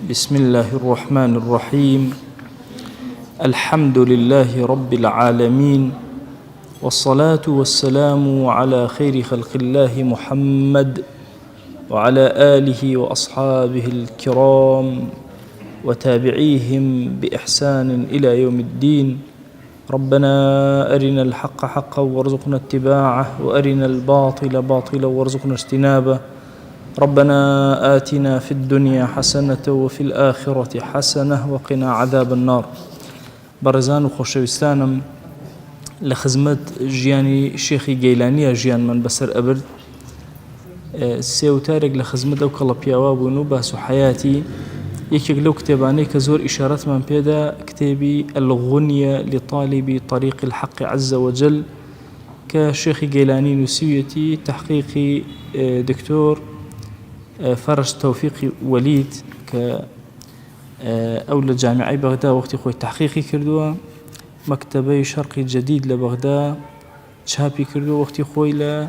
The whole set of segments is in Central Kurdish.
بسم الله الرحمن الرحيم. الحمد لله رب العالمين، والصلاة والسلام على خير خلق الله محمد وعلى آله وأصحابه الكرام وتابعيهم بإحسان إلى يوم الدين. ربنا أرنا الحق حقا وارزقنا اتباعه، وأرنا الباطل باطلا وارزقنا اجتنابه. ربنا آتنا في الدنيا حسنة وفي الآخرة حسنة وقنا عذاب النار. برزان وخوشويستانم لخزمت جياني شيخي جيلاني جيان من بسر أبرد سيوتارق لخزمت أو كالبياواب ونوباس حياتي. يكيك لو كتاباني كزور إشارات من بيدا كتابي الغنية لطالب طريق الحق عز وجل كشيخ جيلاني نسيتي تحقيقي دكتور فرج توفيق وليد أولى جامعي بغداد وقت خوي تحقيقي كردوا مكتبي شرقي جديد لبغداد شابي كردوا وقت خوي ل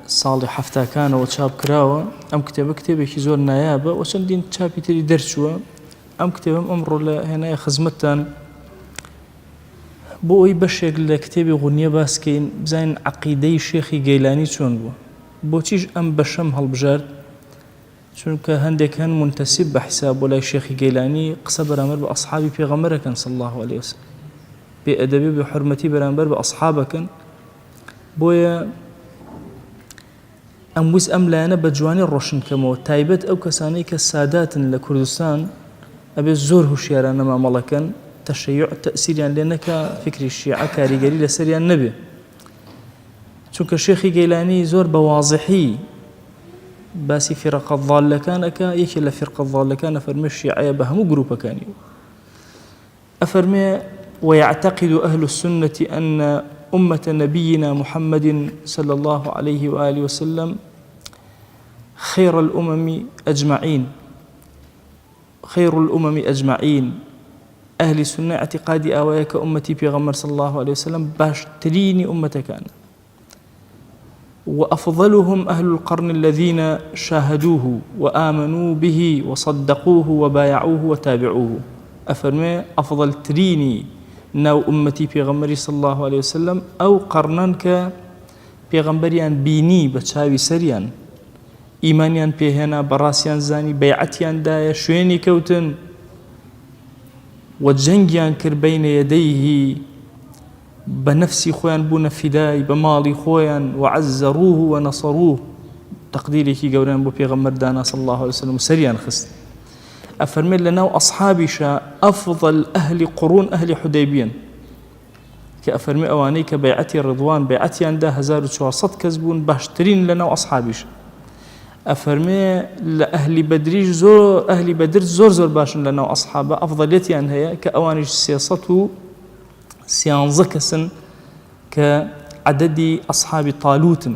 صالح حفتا كان وشاب كراوة أم كتابي زور نيابة وشندين شابي تري درسوا أم كتابم أمر هنا خزمتان بوي بشيك لكتابي غنية باسكين بزين عقيدي شيخي جيلاني شون بوتيج أم بشم هالبجار چونکە هەندێک هەن منتسب بحساب ولا شيخ جيلاني قسە بەرامبەر بە ئەصحابی پێغەمبەرەکەن صلى الله عليه وسلم بێئەدەبی بحرمەتی بەرامبەر بە ئەصحابەکەن. بۆیە ئەم ویست ئەم لایەنە بە جوانی ڕۆشن کەمەوە تایبەت ئەو کەسانەی کە ساداتن لە کوردستان ئەبێ زۆر هوشیارانە مامەڵەکەن تەشەیوع تەئسیریان لێ نەکا فکری شیعە کاریگەری لەسەریان نەبێ، چونکە شێخی گەیلانی زۆر بە واضحی باسی فرقە ضالەکانەکە. یەکێ لە فرقە ضالەکان ئەفەرمێ شیعەیە بە هەموو گروپەکانی ئەفەرمێ ويعتقد أهل السنة أن أمة نبينا محمد صلى الله عليه وآله وسلم خير الأمم أجمعين. أهل السنة اعتقادي آوائك أمتي بيغمر صلى الله عليه وسلم باشتريني أمتك أنا، وأفضلهم أهل القرن الذين شاهدوه وآمنوا به وصدقوه وبايعوه وتابعوه. أفرمي أفضل تريني ناو أمتي بيغمري صلى الله عليه وسلم أو قرنان بيغمبريان بيني بتشاوي سريان إيمانيان بيهنا براسيان زاني بيعتيان دايا شويني كوتن وجنجيان كر بين يديه بنفسي خوان بونا فداي بمالي خوان وعزروه ونصروه تقديري كي قولان بو بيغمبر دانا صلى الله عليه وسلم سريان خست. أفرمي لنا وأصحابي شاء أفضل أهل قرون أهل حديبيا كأفرمي أواني كبيعتي الرضوان بيعتي عندها 1400 كزبون باشترين لنا وأصحابي شاء. أفرمي لأهل بدريج زور أهل بدر زور باشن لنا وأصحابه أفضليتي عن هي كأواني سياسته سيانزة كسن كعدد أصحاب طالوت.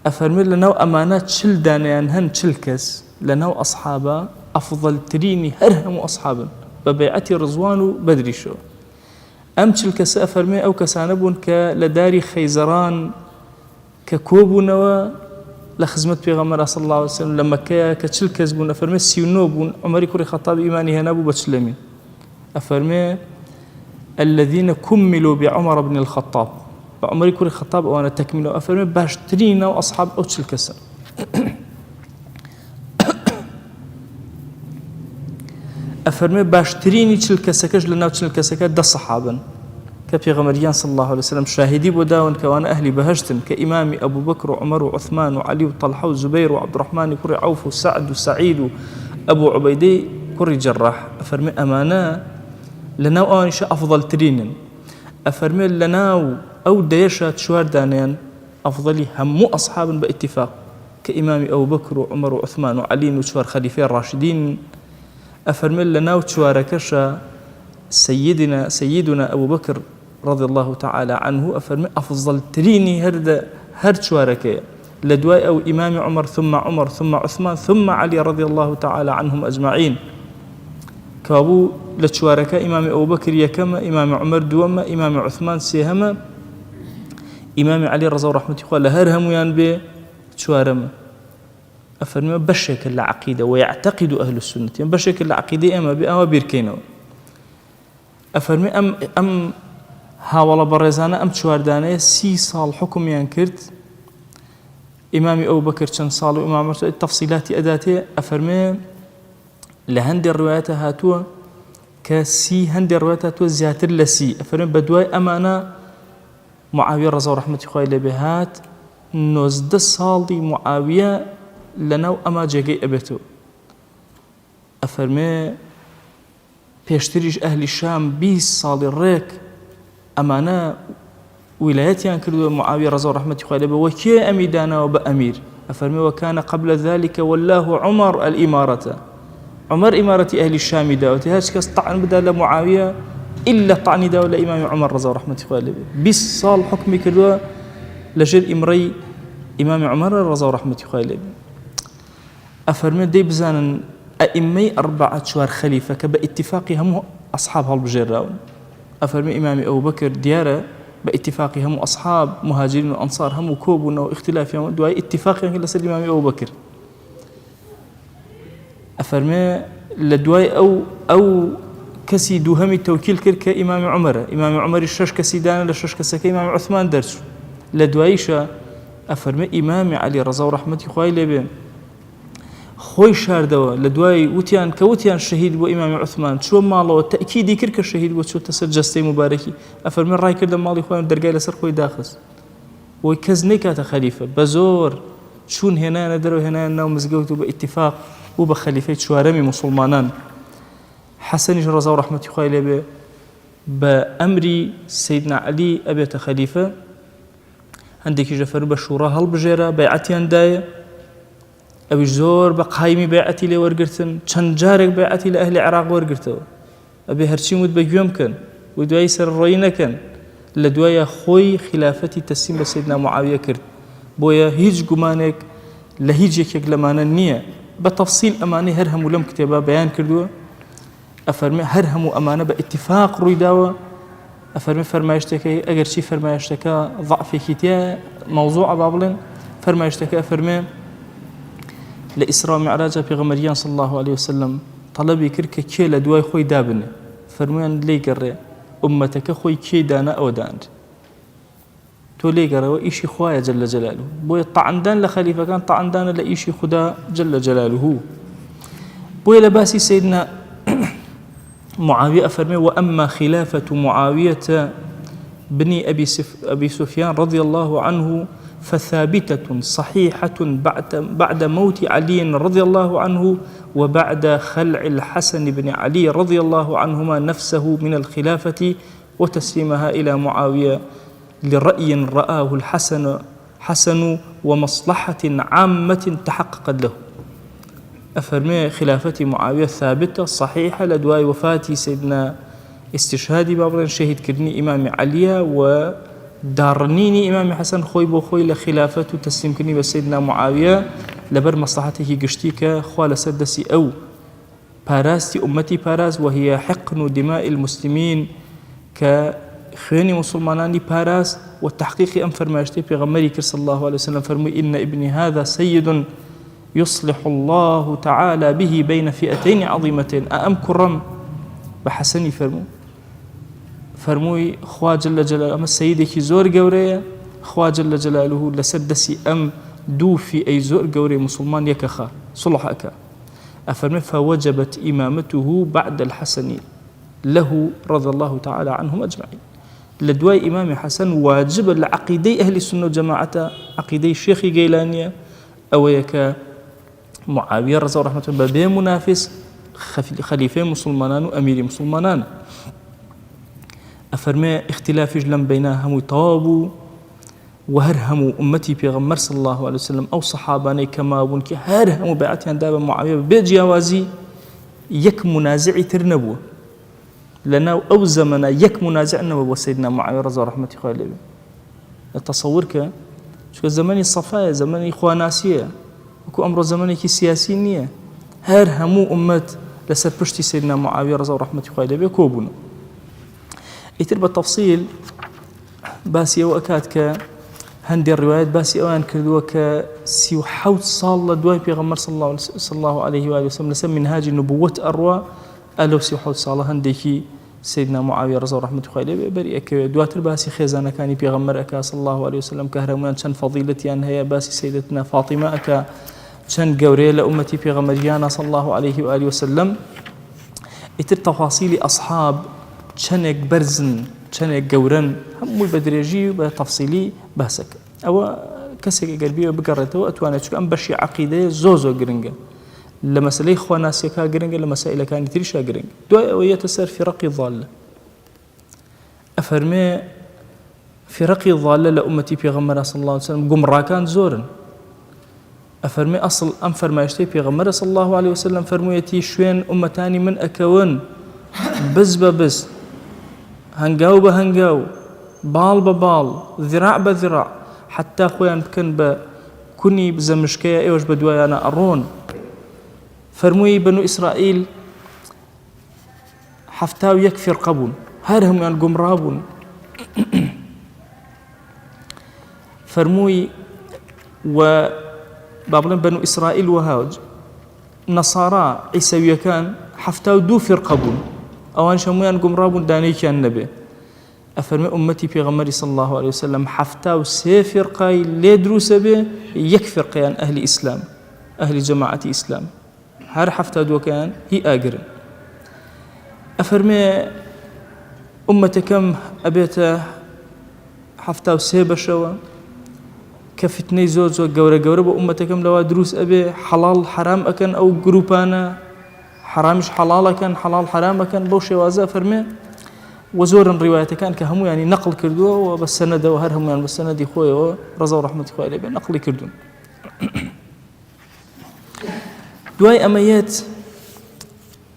أفرمي لنا أمانات شل دانيان هن شل كس لنا أصحابا أفضل تريني هرهم أصحابا ببيعتي رضوان بدري شو أم شل كس. أفرمي أو كسانبون كلداري خيزران ككوبنا لخزمة بيغمر صلى الله عليه وسلم لما كشل كسبون. أفرمي سيونوبون عمري كوري خطاب إيماني هنابو بتشلمين. أفرمي الذين كملوا بعمر بن الخطاب بعمر كوري الخطاب وانا تكملوا. أفرمي باشترينا وأصحاب أوتش الكسر. أفرمي باشتريني تشل كسكج لنا وتشل كسكج ده صحابا كبيغمريان صلى الله عليه وسلم شاهدي بداون كوان أهلي بهجتن كإمام أبو بكر وعمر وعثمان وعلي وطلحة وزبير وعبد الرحمن كوري عوف وسعد وسعيد وأبو عبيدي كوري جراح. أفرمي أمانة لناو أوانيش أفضل ترين. أفرمي لناو أو ديشات شوار دانيان أفضلي همو أصحاب باتفاق كإمام أبو بكر وعمر وعثمان وعلي وشوار خليفين راشدين. أفرمي لناو شواركشا سيدنا أبو بكر رضي الله تعالى عنه. أفرمي أفضل تريني هرد شواركي لدواء أو إمام عمر ثم عثمان ثم علي رضي الله تعالى عنهم أجمعين. كابو لتشوارك إمام أبو بكر يكما إمام عمر دوما إمام عثمان سيهما إمام علي رضي الله رحمته قال هرهم يان بي تشوارما أفرمي بشك العقيدة ويعتقد أهل السنة يعني بشك العقيدة أما بأما بيركينه أفرمي أم هاولا برزانة أم تشواردانة 6 سال حكم ينكرت إمامي أبو بكر كان صال وإمام عمر التفصيلات أداته أفرمي لهندي الروايات هاتوا كسي هندي الروايات هاتوا زياتر لسي أفرمي بدواي أمانة معاوية رضي الله رحمة الله بهات 19 سال دي معاوية لناو أما جاقي أبتو أفرمي بيشتريش أهل الشام 20 سال الريك أمانة ولايتيان كردوا معاوية رضي الله رحمة الله وكي أميدانا وبأمير أفرمي وكان قبل ذلك والله عمر الإمارة عمر إمارة أهل الشام داوتي هاش كاس طعن بدا لمعاوية إلا طعن داو لإمام عمر رضي الله رحمة الله 20 سال حكمي كردوا لجل إمري إمام عمر رضي الله رحمة الله أفرمي دي بزانا أئمي 4 شوار خليفة كباتفاقهم أصحاب هالبجيراون أفرمي إمامي أبو بكر ديارة باتفاقهم أصحاب مهاجرين وأنصار هم كوبنا واختلافهم دواء اتفاقهم كلا سلم إمامي أبو بكر أفرمي لدواء أو كسي دوهمي التوكيل كرك إمام عمر الشش كسي دانا للشش كسكي إمام عثمان درسو لدوايشا أفرمي إمامي علي رضا ورحمة خوي لبين خوي شاردوا لدواي وتيان كوتيان شهيد وإمام عثمان شو ماله تأكيدي كرك الشهيد وشو تسجستي مباركي أفرمي راي كرد مالي خوي درجاي لسر خوي داخس وكزني كات خليفة بزور شون هنا ندرو هنا نوم مزجوت باتفاق وبخليفة شوارمي مسلمانان حسن رضا ورحمة خوي لبين بأمري سيدنا علي أبي خليفة عندك جفر بشورة هالبجيرة بيعتيان داية أبي زور بقايمي بيعتي لي ورقرتن شنجارك بيعتي لأهل العراق ورقرتو أبي هرشي مد بيوم كان ودواي سر الرينا كان لدوايا خوي خلافتي تسليم لسيدنا معاوية كرت بويا هيج قمانك لهيجك يقلمان النية بتفصيل أماني هرهم ولم كتابا بيان كردوا أفرمي هرهم أمانة باتفاق رويداوة أفرمي فرمايشتكي أجر شي فرمايشتكا ضعف كتيا موضوع بابلن فرمايشتكا أفرمي لإسراء معراج بيغمريان صلى الله عليه وسلم طلبي كركة كي لدواي خوي دابن فرميان لي قرر أمتك خوي كي دانا أو داند تو لي قرر وإيشي خوايا جل جلاله بوي طعندان لخليفة كان طعندان لإيشي خدا جل جلاله بوي لباسي سيدنا معاوية أفرمي وأما خلافة معاوية بن أبي سفيان رضي الله عنه فثابتة صحيحة بعد موت علي رضي الله عنه وبعد خلع الحسن بن علي رضي الله عنهما نفسه من الخلافة وتسليمها إلى معاوية لرأي رآه حسن ومصلحة عامة تحققت له أفرمي خلافة معاوية ثابتة صحيحة لدواي وفاتي سيدنا استشهادي بابرن شهيد كرني إمام علي ودارنيني إمام حسن خوي بو خوي لخلافة تسليم كرني بسيدنا معاوية لبر مصلحته قشتيك خوال سدسي أو باراستي أمتي باراز وهي حقن دماء المسلمين كخواني مسلماناني باراز والتحقيق أم فرماشتي في غمري صلى الله عليه وسلم فرمي إن ابني هذا سيد يصلح الله تعالى به بين فئتين عظيمتين أأم كرم بحسني فرموي خوا جل جلاله أما السيدك زور قورية خوا جل جلاله لسدسي أم دو في أي زور قوري مسلمان يكخا صلحك أفرمي فوجبت إمامته بعد الحسن له رضي الله تعالى عنهم أجمعين لدواي إمام حسن واجب لعقيدي أهل السنة وجماعة عقيدي الشيخ جيلانية أو يك معاوية رضي الله رحمة الله بين منافس خليفة مسلمان وأمير مسلمان أفرمي اختلاف جلم بينهم طابو وهرهم أمتي بيغمر صلى الله عليه وسلم أو صحاباني كما ونكي هرهم بيعتيان دابا معاوية بجوازي يك منازع ترنبو لنا أو زمنا يك منازع نبو سيدنا معاوية رضي الله رحمة الله تصورك شو زماني الصفايا زماني خواناسية وكو أمر زماني كي سياسي نية هر همو أمت لسر بشتي سيدنا معاوية رضي الله رحمة الله كوبنا يتر بالتفصيل باسية وأكاد هەندێک ڕوايەت باسی ئەوان کردووە کە 37 ساڵ لە دوای پێغەمبەر صلی الله عليه و آله وسلم لەسەر منهاجی نبووەت ئەڕوا ئەلەو 37 ساڵە هەندێکی سيدنا معاوية رضي الله عنه خوالي بري أكيد دواتر باسي خزانة كان بيغمر أكا صلى الله عليه وسلم كهرمان شن فضيلتي أن هي باسي سيدتنا فاطمة أكا شن جوري لأمتي بيغمريانا صلى الله عليه وآله وسلم اتر تفاصيل أصحاب شنك برزن شنك جورن هم بدرجي بتفصيلي باسك أو كسك قلبي بقرته وأتوانا شو أم بشي عقيدة زوزو جرينجا لما سلي إخوانا سيكا جرينجا لما سائل كان تريشا جرينجا دعاء ويتسر في رقي ضالة أفرمي في رقي ضالة لأمتي بيغمر صلى الله عليه وسلم قمرا كان زورا أفرمي أصل أم فرمايشتي بيغمر صلى الله عليه وسلم فرميتي شوين أمتاني من أكون بز ببز هنقاو بهنقاو بال ببال ذراع بذراع حتى خويا بكن بكوني بزمشكية ايوش بدوايا أنا أرون فرموي بنو إسرائيل حفتاو يكفر قبون هارهم يعني قمرابون فرموي وبابلن بنو إسرائيل وهاوج نصارى عيسوية كان حفتاو دو فرقبون أوان شمويان قمرابون دانيك النبي أفرمي أمتي في غمري صلى الله عليه وسلم حفتاو سي فرقاي لي دروس به يكفر قيان أهل إسلام أهل جماعة إسلام هر حفتة دو كان هي آجر أفرمي أمتكم أبيت حفتة وسيبة شوا كفتني زوجو جورة بأمتكم لو دروس أبي حلال حرام أكن أو جروبانا حرامش حلال أكن حلال حرام أكن بوشي وازا أفرمي وزور رواية كان كهمو يعني نقل كردوه وبالسند وهرهم يعني بالسند خوي ورضا ورحمة الله عليه نقل كردون دواي أميات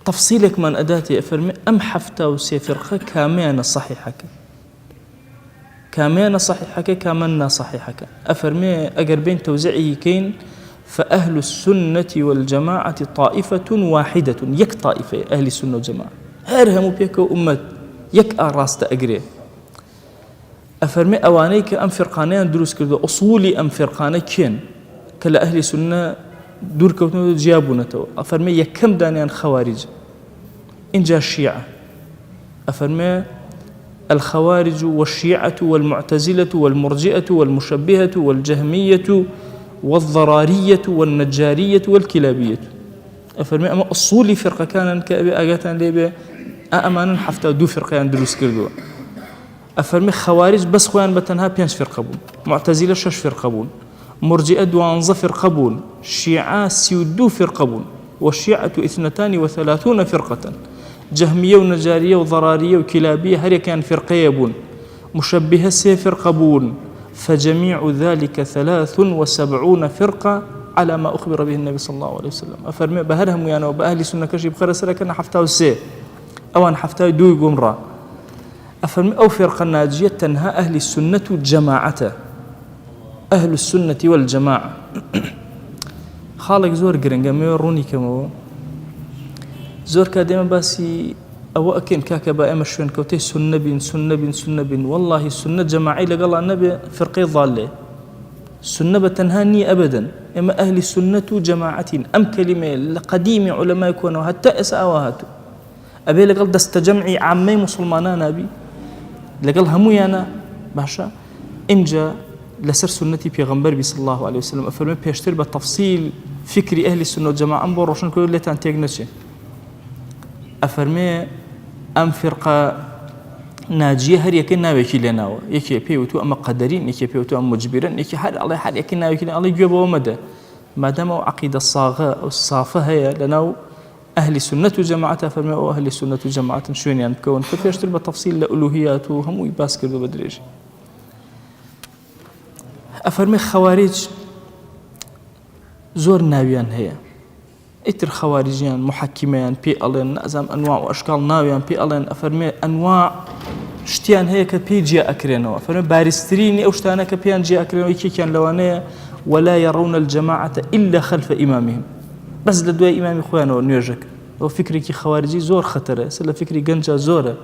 تفصيلك من أداتي أفرمي أم حفتة وسيفرقة كامينا صحيحك كامينا صحيحك كامنا صحيحك أفرمي أقر بين توزيعه كين فأهل السنة والجماعة طائفة واحدة يك طائفة أهل السنة والجماعة هرهم بيكو أمت يك أراست أقري أفرمي أوانيك أم فرقانين دروس كردو أصولي أم فرقاني كين كلا أهل السنة دور كوتنو جيابونتو أفرمي يكم دانيان خوارج إن جاء الشيعة أفرمي الخوارج والشيعة والمعتزلة والمرجئة والمشبهة والجهمية والضرارية والنجارية والكلابية أفرمي أما أصولي فرقة كان كأبي أجاتان ليبي أأمانا حفتى دو فرقيان دروس كردو أفرمي خوارج بس خوان بتنها بيانش فرقبون معتزلة شش فرقبون مرجئة دوانزة فرقبون شيعة سيودو فرقبون والشيعة 32 فرقة جهمية ونجارية وضرارية وكلابية هري كان فرقيبون مشبهة سي فرقبون فجميع ذلك 73 فرقة على ما أخبر به النبي صلى الله عليه وسلم أفرمي بهرهم يعني وبأهل سنة كشي بخير سركنا حفتاو سي أوان حفتاو دوي قمرة أفرمي أو فرقة ناجية تنهى أهل السنة جماعته أهل السنة والجماعة خالق زور قرنقا ميوروني كمو زور كاديما باسي أو أكين كاكبا إما شوين كوتي سنة بين والله السنة جماعي لقال النبي فرقي ضالة السنة بتنهاني أبدا إما أهل السنة جماعة أم كلمة قديم علماء يكونوا حتى إساواتو أبي لقال دست جمعي عامي مسلمانا نبي لقال همويانا باشا إنجا لسر سنتي بيغمبر صلى الله عليه وسلم أفرمي بيشتر بتفصيل فكري أهل السنة والجماعة أم بروشن كل اللي تنتيجنشي أفرمي أم فرقة ناجية هر يكن ناويكي لناو يكي بيوتو أما قدرين يكي بيوتو أما مجبرين يكي حد الله حد يكن ناويكي لناو الله يجيب ومدى ما دام عقيدة الصاغة أو الصافة هي لناو أهل السنة وجماعة أفرمي أو أهل السنة وجماعة شوين يعني بكون فبيشتر بتفصيل لألوهيات وهم يباسكر دو بدريج أفرمي خوارج زور ناويان هي اتر خوارجيان محكميان بي ألين نأزم أنواع وأشكال ناويان بي ألين أفرمي أنواع شتيان هي كبي جي أكرينو أفرمي بارستريني أو شتانا كبيان جي أكرينو يكي كان لوانيا ولا يرون الجماعة إلا خلف إمامهم بس لدوي إمامي خوانو نيوجك لو فكري كي خوارجي زور خطرة سلا فكري قنجا زورة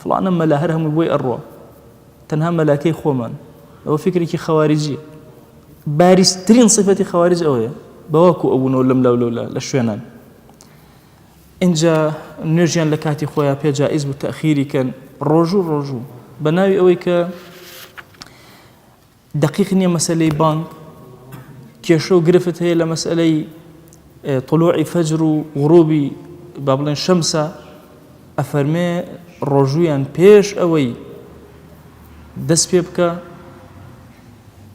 فلانا ملا هرهم يبوي أروى تنها ملاكي خومان أو فكرك خوارجي بارزترين صفة خوارج أويا بواكو أبونا ولم لولا لشوينان إنجا نرجع لكاتي خويا بيا جائز بالتأخير كان رجو بناوي أويك دقيق نية مسألة بانك كيشو قرفت هي لمسألة طلوع فجر وغروب بابلين شمسة أفرمي رجويا بيش أوي دس بيبكا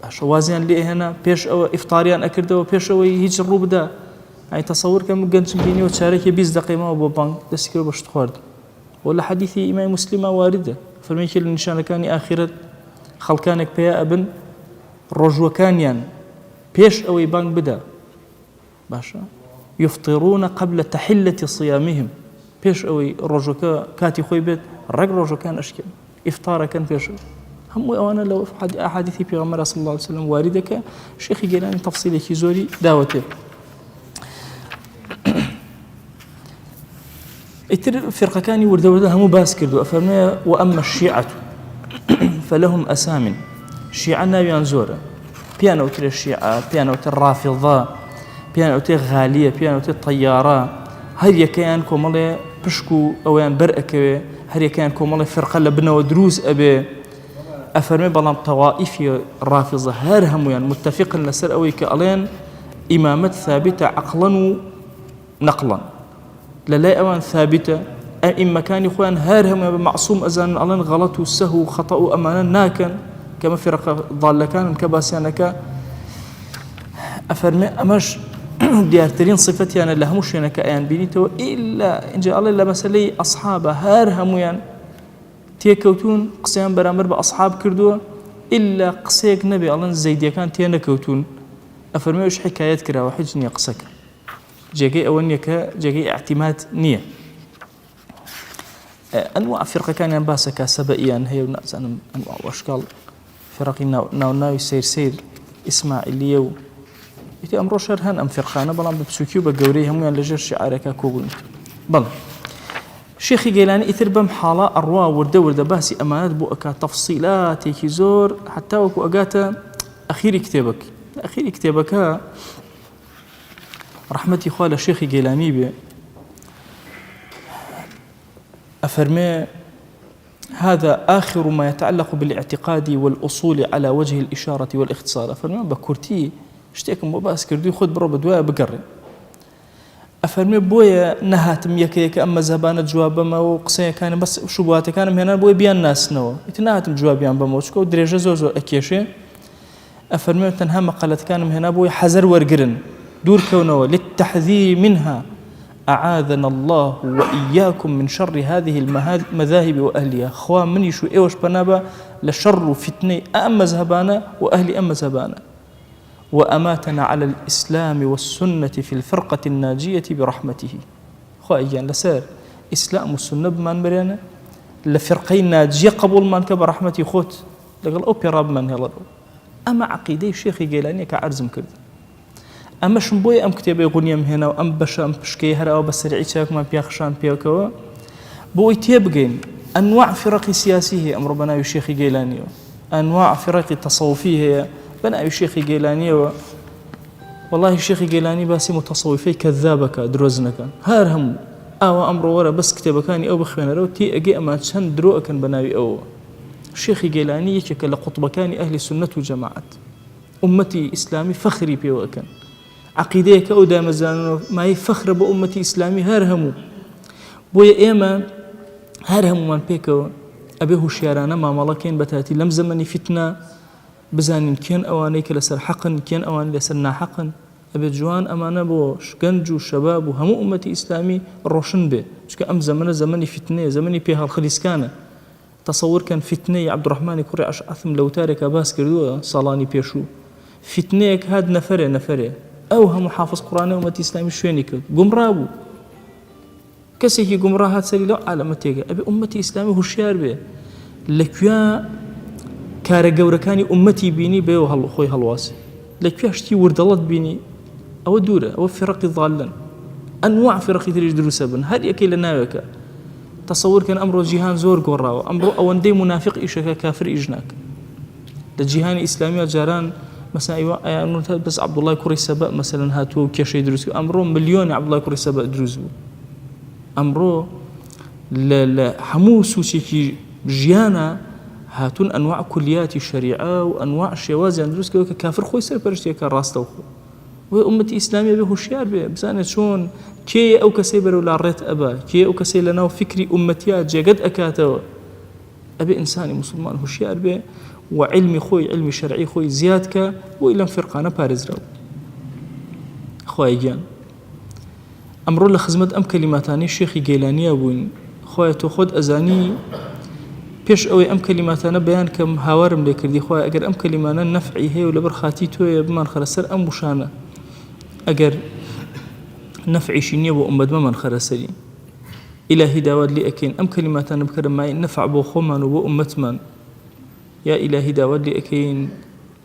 شوازيان لي هنا بيش أو إفطاريان أكردوا بيش أوي هيج الروب ده يعني تصور كم جنش بيني وتشارك 20 دقيقة ما أبو بانك دس كيلو باش تخورد ولا حديث إمام مسلم واردة فرمي كل نشان كان آخرة خلقانك بيا ابن رجو كانيان بيش أوي بانك بدا باشا يفطرون قبل تحلة صيامهم بيش أوي رجو كاتي خوي بيت الرجل رجو كان أشكال إفطار كان بيش هم وأنا لو أحاديث بيغمر صلى الله عليه وسلم واردك شيخي جيلاني تفصيلي كيزوري داوته اتر فرقة كاني ورده هم باس كردو أفرمي وأما الشيعة فلهم أسام شيعة ناويان زورة بيانو تر الشيعة بيانو تر الرافضة بيانو تر غالية بيانو تر طيارة هل يكيان كومالي بشكو أويان برأكوي هل يكيان كومالي فرقة لبنا ودروس أبي أفرمي بلان طوائف الرافضة هارهم يعني متفقا لسر أوي كألين إمامة ثابتة عقلا ونقلا للا أوان ثابتة إما كان يخوان هارهم معصوم أزان ألين غلط وسهو خطأ أمانا ناكن كما فرقة ضالة كان كباسيانك أفرمي أمش ديارترين صفتي أنا لهمش يعني كأيان بينيتو إلا إن جاء الله إلا مسألة أصحابه هارهم يعني تيكوتون قسيان برامر بأصحاب كردوه إلا قسيك نبي الله زيديا كان تينا كوتون أفرمي وش حكايات كرا وحجني قسك جاكي أولنيك جاكي اعتماد نية أنواع فرقة كان ينباسك سبئيا هي أنواع وأشكال فرق ناو سير إسماعيلية يتي أمرو شرهن أم فرقانة بلان ببسوكيو بقوري هم ينلجر شعارك كوغن بلان شيخي جيلاني إثر بم حالة أروا وردة باسي أمانات بوأكا تفصيلات يكيزور حتى وكو أقاتا أخير كتابك رحمتي خوالة شيخي جيلاني بي أفرمي هذا آخر ما يتعلق بالاعتقاد والأصول على وجه الإشارة والاختصار أفرمي بكورتي اشتيكم بباس كردو خد برو بدواء بقرن أفرمي بويا نهاتم يكيك أما زبانة جواب ما وقصية كان بس شبهات كان هنا بويا بيان ناس نوا يتنهاتم جواب يان بموشكو درجة زوزو أكيشي أفرمي تنها مقالة كان هنا بويا حذر ورقرن دور كونه للتحذير منها أعاذنا الله وإياكم من شر هذه المذاهب وأهلها خوان من يشو إيوش بنابا لشر فتني أما زهبانا وأهلي أما زهبانا وأماتنا على الإسلام والسنة في الفرقة الناجية برحمته خواهيان لسار إسلام والسنة بمان مريانا لفرقين ناجية قبول من كبرحمتي خوت لقال أوبرا بمن يلا أما عقيدة شيخي جيلاني كعرزم كرد أما شنبوي أم كتابي غنيم هنا وأم بشا أم بشكي هرا أو بسرعي تاك ما بيخشان بيوكوا بوي تيبقين أنواع فرق سياسية أم ربنا يشيخي جيلاني أنواع فرق تصوفية بنا الشيخ جيلاني والله الشيخ جيلاني باسي متصوفي كذابك دروزنك هارهم أو أمر ورا بس كتابكاني أو بخوينا رو تي أجي أما تشن دروء بناوي أو الشيخ جيلاني يشكل قطبكاني أهل السنة والجماعة أمتي إسلامي فخري بيوكن عقيدتك أو دام زانو ما هي فخر بأمتي إسلامي هارهمو بويا إيما هارهمو من بيكو أبيه شيرانا ما ملكين بتاتي لم زمني فتنة بزانين كين أوانيك لسر حقن كين أواني لسر ناحقن أبي جوان أمانة بوش جنجو شباب وهم أمتي إسلامي روشن به شك أم زمني فتنة زمني بيها الخليس كان تصور كان فتنة عبد الرحمن كوري أثم لو تارك باس كردوه صالاني بيشو فتنة هاد نفره أو هم حافظ قرآن أمتي إسلامي شوينيك قمرابو كسيكي قمراهات سري لو علامتك أبي أمتي إسلامي هوشيار به لكيا كارە گەورەکانی ئومەتی بینی بێەوە خۆی هەڵواسی لەکوێ شتی وردەڵەت بینی ئەوە دوورە ئەوە فێڕەقی ضالن ئەنواع فێڕەقی تریش دروستە بن هەر یەکەی لە ناوێکە تەسەوورکەن ئەمڕۆ جیهان زۆر گۆڕاوە ئەمڕۆ ئەوەندەی منافق ئیشەکە کافر ئیش ناکە لجيهان إسلامي جاران مثلا يعني بس عبد الله كوري سبأ مثلا هاتو كشي دروس أمره مليون عبد الله كوري سبأ دروس أمره لا حمو سوسي جيانا هاتون أنواع كليات الشريعة وأنواع شواذ دروس كافر خوي سر برشتي كراستو وأمتي إسلامية به هوشيار به بزانت شون كي أو كسي برو لاريت أبا كي أو كسي لناو فكري أمتيات جاقد أكاتو أبي إنساني مسلمان هوشيار به وعلمي خوي علمي شرعي خوي زيادك وإلا فرقانة بارز رو خوي جان أمرو لخزمت أم كلماتاني الشيخ جيلاني أبوين خوي تأخذ أزاني بيش أوي أم كلماتنا بيان كم هاورم لكردي خوي أجر أم كلماتنا نفعي هي ولا برخاتي توي بمان خرسر أم مشانة أجر نفعي شنية وأمد بمان خرسري إلهي داود لي أكين أم كلماتنا بكرم معي نفع بو خومن وأمتمن يا إلهي داود لي أكين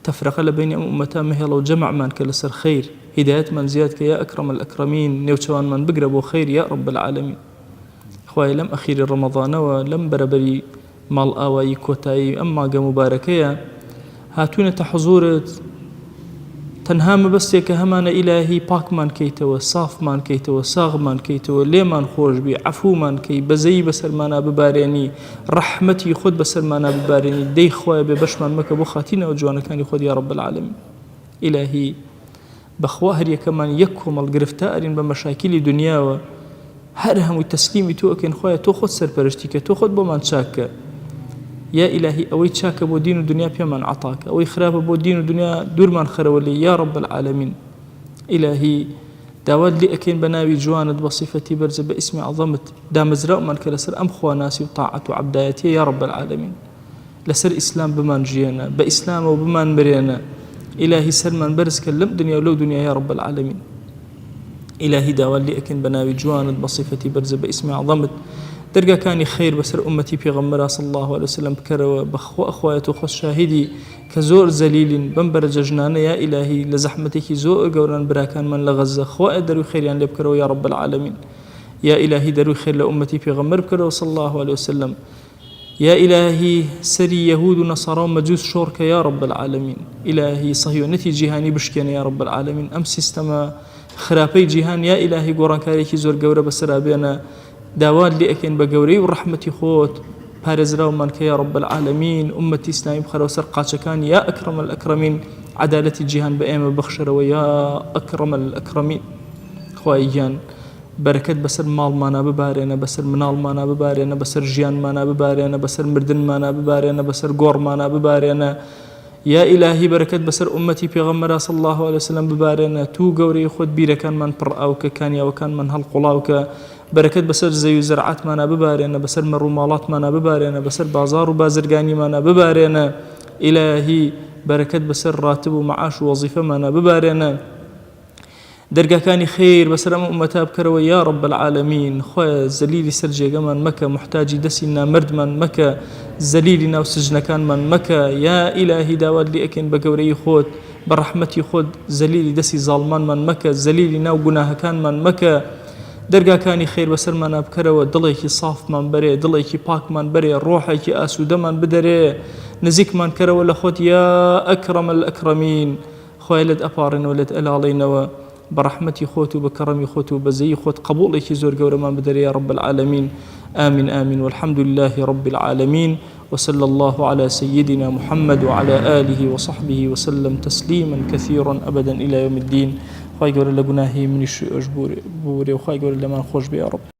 تفرق لبين أمتا مهلا وجمع من كلسر خير هداية من زيادك يا أكرم الأكرمين نيوتوان من بقرب خير يا رب العالمين خوي لم أخير رمضان ولم بربري مال آوائي كوتاي أما مباركية هاتون تحضورت تنهام بس كهمان إلهي باك من كيتو صاف من كيتو صاغ من كيتو ليمان خوش بي عفو من كي بزي بسر مانا بباريني رحمتي خد بسر مانا بباريني دي خوي ببش من مكة بخاتينا وجوانا كان يخد يا رب العالمين إلهي بخواهر يكمان يكهم القرفتائرين بمشاكل دنيا هرهم التسليم توكن خويا تاخذ سرپرشتي تاخذ بمان شاكه يا إلهي أوي شاكه بو دين الدنيا بيمان عطاك أوي خراب بو دين الدنيا دور من خرولي يا رب العالمين إلهي داود لي أكين بناوي جواند بصفتي برز باسم عظمت دامزراء من كلسر أم خواناسي وطاعة وعبدايتي يا رب العالمين لسر إسلام بمان جينا بإسلام وبمان مرينا إلهي سر من برز كلم دنيا ولو دنيا يا رب العالمين إلهي داود لي أكن بناوي جواند بصفتي برز باسم عظمت درجة كان خير بسر أمتي في غمرة صلى الله عليه وسلم بكروا بخو أخواتو خص شاهدي كزور زليل بنبر جنان يا إلهي لزحمتك زور جوران براكان من لغزة خوا درو خير يعني بكروا يا رب العالمين يا إلهي درو خير لأمتي في غمر بكروا صلى الله عليه وسلم يا إلهي سري يهود ونصارى مجوس شورك يا رب العالمين إلهي صهيونتي جهاني بشكين يا رب العالمين أم سيستما خرابي جهان يا إلهي قران كاريكي زور جورة بسرابينا داواد لأكين بجوري ورحمتي خوت بارزراو منك يا رب العالمين أمتي إسلامي بخير وسرقاتش كان يا أكرم الأكرمين عدالة الجهان بأيام بخشر ويا أكرم الأكرمين خوايجان بركة بسر مال مانا ببارينا بسر منال مانا ببارينا بسر جيان مانا ببارينا بسر مردن مانا ببارينا بسر قور مانا ببارينا يا إلهي بركة بسر أمتي بيغمرا صلى الله عليه وسلم ببارينا تو قوري خود بيرا كان من برأوك كان يا وكان من هالقلاوك بركة بسر زي زرعات مانا ببارينا بسر مرومالات مانا ببارينا بسر بازار وبازرقاني مانا ببارينا إلهي بركة بسر راتب ومعاش ووظيفة مانا ببارينا درجة كان خير بسر أمتها بكروا يا رب العالمين خويا زليلي سرجي من مكة محتاجي دسينا مرد من مكة زليلنا وسجن كان من مكة يا إلهي داود لي أكن بقوري خود برحمتي خود زليلي دسي ظالمان من مكة زليلنا وقناها كان من مكة درجة كان خير بسر منا بكروا دليكي صاف من بري دليكي باك من بري روحك أسود من بدري نزيك من كروا لخوت يا أكرم الأكرمين خويا لد أبارن ولد ألالينا برحمتي خوتو بكرمي خوتو بزي خوت قبولك زور قورة ما بدري يا رب العالمين آمين آمين والحمد لله رب العالمين وصلى الله على سيدنا محمد وعلى آله وصحبه وسلم تسليما كثيرا أبدا إلى يوم الدين خواهي قول الله قناهي من الشيء أجبوري وخواهي قول الله ما نخوش بي يا رب